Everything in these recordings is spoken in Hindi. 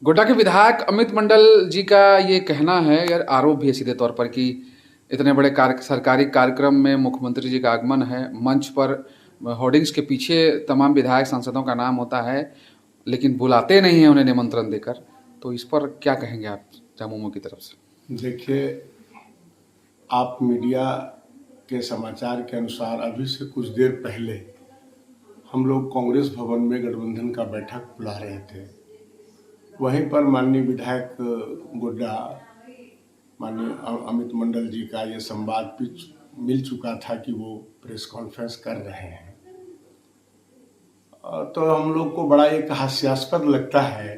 गोड्डा के विधायक अमित मंडल जी का ये कहना है, यार आरोप भी है सीधे तौर पर, कि इतने बड़े सरकारी कार्यक्रम में मुख्यमंत्री जी का आगमन है, मंच पर होर्डिंग्स के पीछे तमाम विधायक सांसदों का नाम होता है, लेकिन बुलाते नहीं हैं उन्हें निमंत्रण देकर। तो इस पर क्या कहेंगे आप झामुमो की तरफ से? देखिए, आप मीडिया के समाचार के अनुसार अभी से कुछ देर पहले हम लोग कांग्रेस भवन में गठबंधन का बैठक बुला रहे थे। वहीं पर माननीय विधायक गोड्डा माननीय अमित मंडल जी का ये संवाद भी मिल चुका था कि वो प्रेस कॉन्फ्रेंस कर रहे हैं। तो हम लोग को बड़ा एक हास्यास्पद लगता है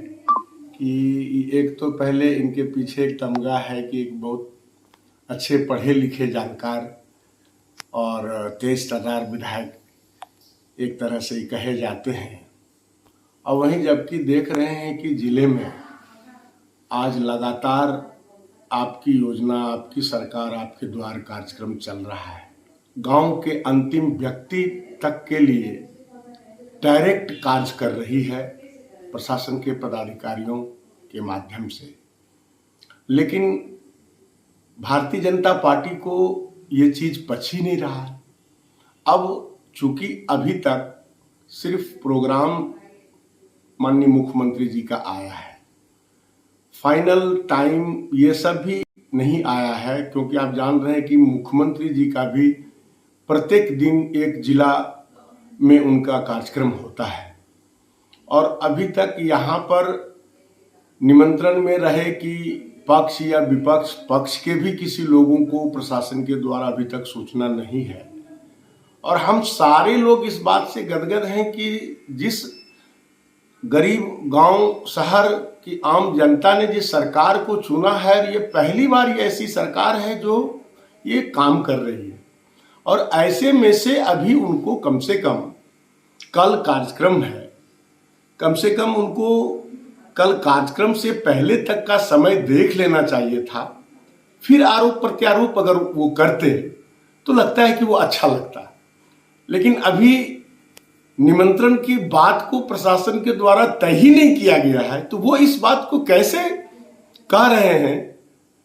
कि एक तो पहले इनके पीछे एक तमगा है कि एक बहुत अच्छे पढ़े लिखे जानकार और तेज तर्रार विधायक एक तरह से कहे जाते हैं, और वहीं जबकि देख रहे हैं कि जिले में आज लगातार आपकी योजना, आपकी सरकार, आपके द्वार कार्यक्रम चल रहा है। गांव के अंतिम व्यक्ति तक के लिए डायरेक्ट कार्य कर रही है प्रशासन के पदाधिकारियों के माध्यम से। लेकिन भारतीय जनता पार्टी को ये चीज पच ही नहीं रहा है। अब चूंकि अभी तक सिर्फ प्रोग्राम माननीय मुख्यमंत्री जी का आया है, फाइनल टाइम ये सब भी नहीं आया है, क्योंकि आप जान रहे हैं कि मुख्यमंत्री जी का भी प्रत्येक दिन एक जिला में उनका कार्यक्रम होता है, और अभी तक यहाँ पर निमंत्रण में रहे कि पक्ष या विपक्ष, पक्ष के भी किसी लोगों को प्रशासन के द्वारा अभी तक सूचना नहीं है। और हम सारे लोग इस बात से गदगद हैं कि जिस गरीब गांव शहर की आम जनता ने जिस सरकार को चुना है, ये पहली बार ये ऐसी सरकार है जो ये काम कर रही है। और ऐसे में से अभी उनको कम से कम कल कार्यक्रम है, कम से कम उनको कल कार्यक्रम से पहले तक का समय देख लेना चाहिए था। फिर आरोप प्रत्यारोप अगर वो करते तो लगता है कि वो अच्छा लगता। लेकिन अभी निमंत्रण की बात को प्रशासन के द्वारा तय ही नहीं किया गया है, तो वो इस बात को कैसे कह रहे हैं,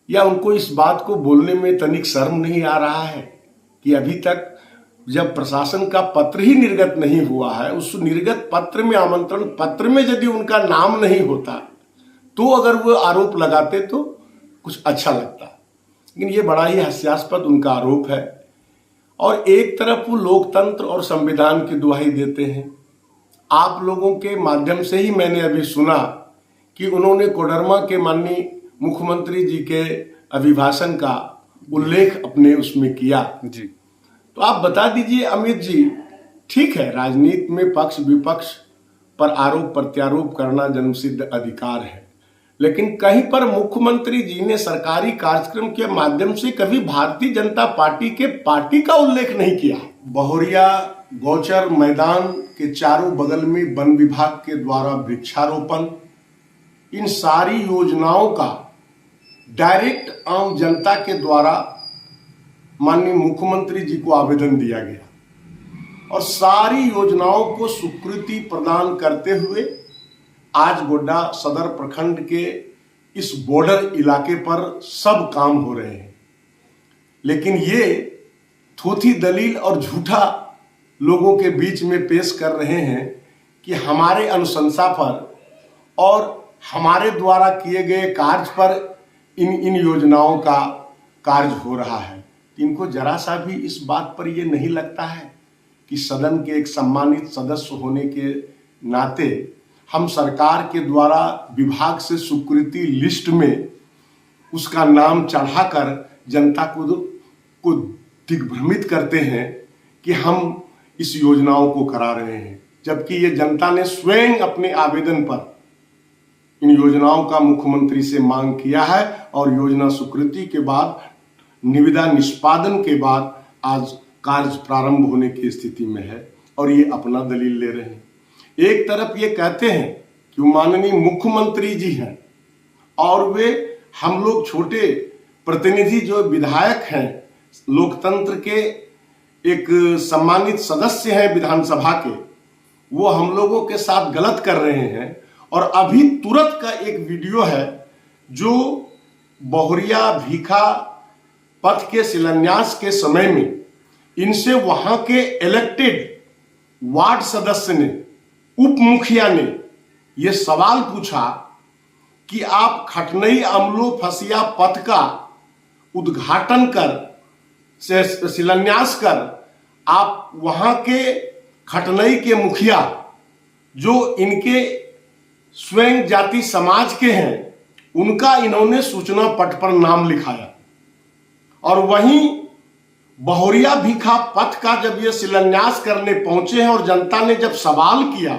या उनको इस बात को बोलने में तनिक शर्म नहीं आ रहा है कि अभी तक जब प्रशासन का पत्र ही निर्गत नहीं हुआ है, उस निर्गत पत्र में, आमंत्रण पत्र में यदि उनका नाम नहीं होता, तो अगर वो आरोप लगाते तो कुछ अच्छा लगता। लेकिन ये बड़ा ही हास्यास्पद उनका आरोप है। और एक तरफ वो लोकतंत्र और संविधान की दुहाई देते हैं। आप लोगों के माध्यम से ही मैंने अभी सुना कि उन्होंने कोडरमा के माननीय मुख्यमंत्री जी के अभिभाषण का उल्लेख अपने उसमें किया जी। तो आप बता दीजिए अमित जी, ठीक है, राजनीति में पक्ष विपक्ष पर आरोप प्रत्यारोप करना जन्मसिद्ध अधिकार है, लेकिन कहीं पर मुख्यमंत्री जी ने सरकारी कार्यक्रम के माध्यम से कभी भारतीय जनता पार्टी के पार्टी का उल्लेख नहीं किया। बहोरिया गौचर मैदान के चारों बगल में वन विभाग के द्वारा वृक्षारोपण, इन सारी योजनाओं का डायरेक्ट आम जनता के द्वारा माननीय मुख्यमंत्री जी को आवेदन दिया गया, और सारी योजनाओं को स्वीकृति प्रदान करते हुए आज गोड्डा सदर प्रखंड के इस बॉर्डर इलाके पर सब काम हो रहे हैं। लेकिन ये थोथी दलील और झूठा लोगों के बीच में पेश कर रहे हैं कि हमारे अनुशंसा पर और हमारे द्वारा किए गए कार्य पर इन योजनाओं का कार्य हो रहा है। इनको जरा सा भी इस बात पर यह नहीं लगता है कि सदन के एक सम्मानित सदस्य होने के नाते हम सरकार के द्वारा विभाग से स्वीकृति लिस्ट में उसका नाम चढ़ाकर जनता को दिग्भ्रमित करते हैं कि हम इस योजनाओं को करा रहे हैं, जबकि ये जनता ने स्वयं अपने आवेदन पर इन योजनाओं का मुख्यमंत्री से मांग किया है, और योजना स्वीकृति के बाद, निविदा निष्पादन के बाद आज कार्य प्रारंभ होने की स्थिति में है, और ये अपना दलील ले रहे हैं। एक तरफ ये कहते हैं कि माननीय मुख्यमंत्री जी हैं, और वे हम लोग छोटे प्रतिनिधि जो विधायक हैं, लोकतंत्र के एक सम्मानित सदस्य हैं विधानसभा के, वो हम लोगों के साथ गलत कर रहे हैं, और अभी तुरंत का एक वीडियो है जो बहुरिया भीखा पथ के शिलान्यास के समय में इनसे वहां के इलेक्टेड वार्ड सदस्य ने, उप मुखिया ने यह सवाल पूछा कि आप खटनई अमलो फसिया पथ का उद्घाटन कर, शिलान्यास कर, आप वहां के खटनई के मुखिया जो इनके स्वयं जाति समाज के हैं उनका इन्होंने सूचना पट पर नाम लिखाया। और वहीं बहुरिया भीखा पथ का जब ये शिलान्यास करने पहुंचे हैं और जनता ने जब सवाल किया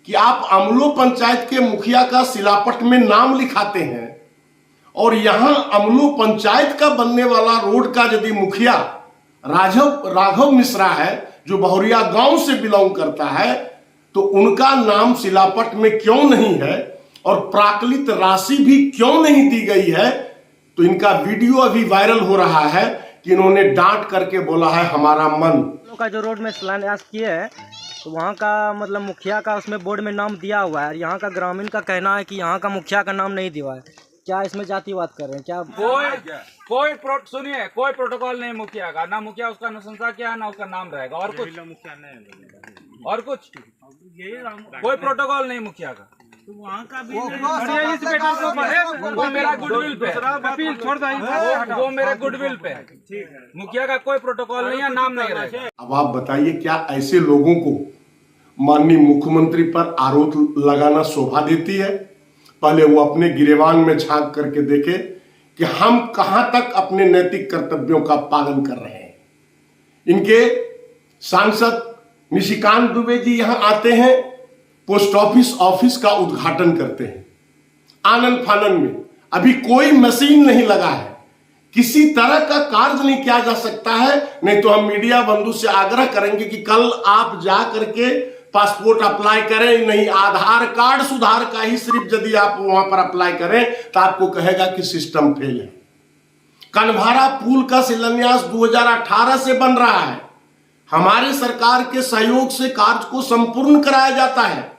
कि आप अमलो पंचायत के मुखिया का शिलापट में नाम लिखाते हैं और यहां अमलो पंचायत का बनने वाला रोड का यदि मुखिया राघव मिश्रा है जो बहुरिया गांव से बिलोंग करता है, तो उनका नाम शिलापट में क्यों नहीं है और प्राकलित राशि भी क्यों नहीं दी गई है। तो इनका वीडियो अभी वायरल हो रहा है कि इन्होंने डांट करके बोला है हमारा मन का जो रोड में शिलान्यास किए हैं तो वहाँ का मतलब मुखिया का उसमें बोर्ड में नाम दिया हुआ है और यहाँ का ग्रामीण का कहना है कि यहाँ का मुखिया का नाम नहीं दिया है। क्या इसमें जातिवाद कर रहे हैं क्या? सुनिए, कोई प्रोटोकॉल नहीं मुखिया का, ना मुखिया उसका अनुशंसा किया ना उसका नाम रहेगा और कुछ और कुछ कोई प्रोटोकॉल नहीं मुखिया का। वहाँ का भी वो मेरा गुडविल पे, वो मेरे गुडविल पे, मुखिया का कोई प्रोटोकॉल नहीं है, नाम नहीं रहेगा। अब आप बताइए क्या ऐसे लोगों को माननीय मुख्यमंत्री पर आरोप लगाना शोभा देती है? पहले वो अपने गिरेबान में झांक करके देखे कि हम कहां तक अपने नैतिक कर्तव्यों का पालन कर रहे हैं। इनके सांसद निशिकांत दुबे जी यहां आते हैं, पोस्ट ऑफिस का उद्घाटन करते हैं आनंद फानन में। अभी कोई मशीन नहीं लगा है, किसी तरह का कार्य नहीं किया जा सकता है। नहीं तो हम मीडिया बंधु से आग्रह करेंगे कि कल आप जा करके पासपोर्ट अप्लाई करें, नहीं आधार कार्ड सुधार का ही सिर्फ यदि आप वहां पर अप्लाई करें तो आपको कहेगा कि सिस्टम फेल है। कनभारा पुल का शिलान्यास 2018 से बन रहा है, हमारे सरकार के सहयोग से कार्य को संपूर्ण कराया जाता है,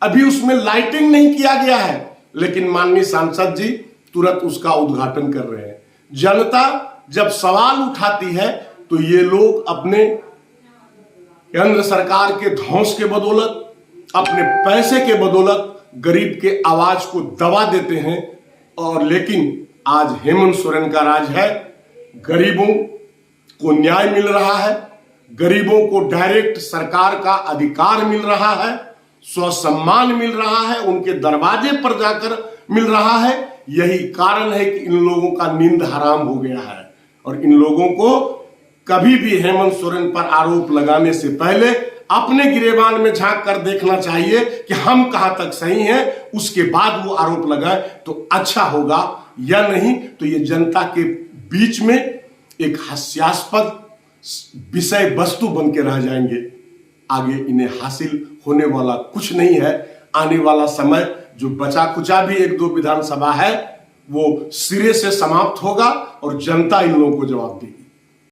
अभी उसमें लाइटिंग नहीं किया गया है, लेकिन माननीय सांसद जी तुरंत उसका उद्घाटन कर रहे हैं। जनता जब सवाल उठाती है तो ये लोग अपने केंद्र सरकार के धौंस के बदौलत, अपने पैसे के बदौलत गरीब के आवाज को दबा देते हैं। और लेकिन आज हेमंत सोरेन का राज है, गरीबों को न्याय मिल रहा है, गरीबों को डायरेक्ट सरकार का अधिकार मिल रहा है, स्वसम्मान मिल रहा है, उनके दरवाजे पर जाकर मिल रहा है। यही कारण है कि इन लोगों का नींद हराम हो गया है। और इन लोगों को कभी भी हेमंत सोरेन पर आरोप लगाने से पहले अपने गिरेबान में झांक कर देखना चाहिए कि हम कहां तक सही हैं, उसके बाद वो आरोप लगाए तो अच्छा होगा, या नहीं तो ये जनता के बीच में एक हास्यास्पद विषय वस्तु बन के रह जाएंगे। आगे इन्हें हासिल होने वाला कुछ नहीं है। आने वाला समय जो बचा कुचा भी 1-2 विधानसभा है वो सिरे से समाप्त होगा और जनता इन लोगों को जवाब देगी।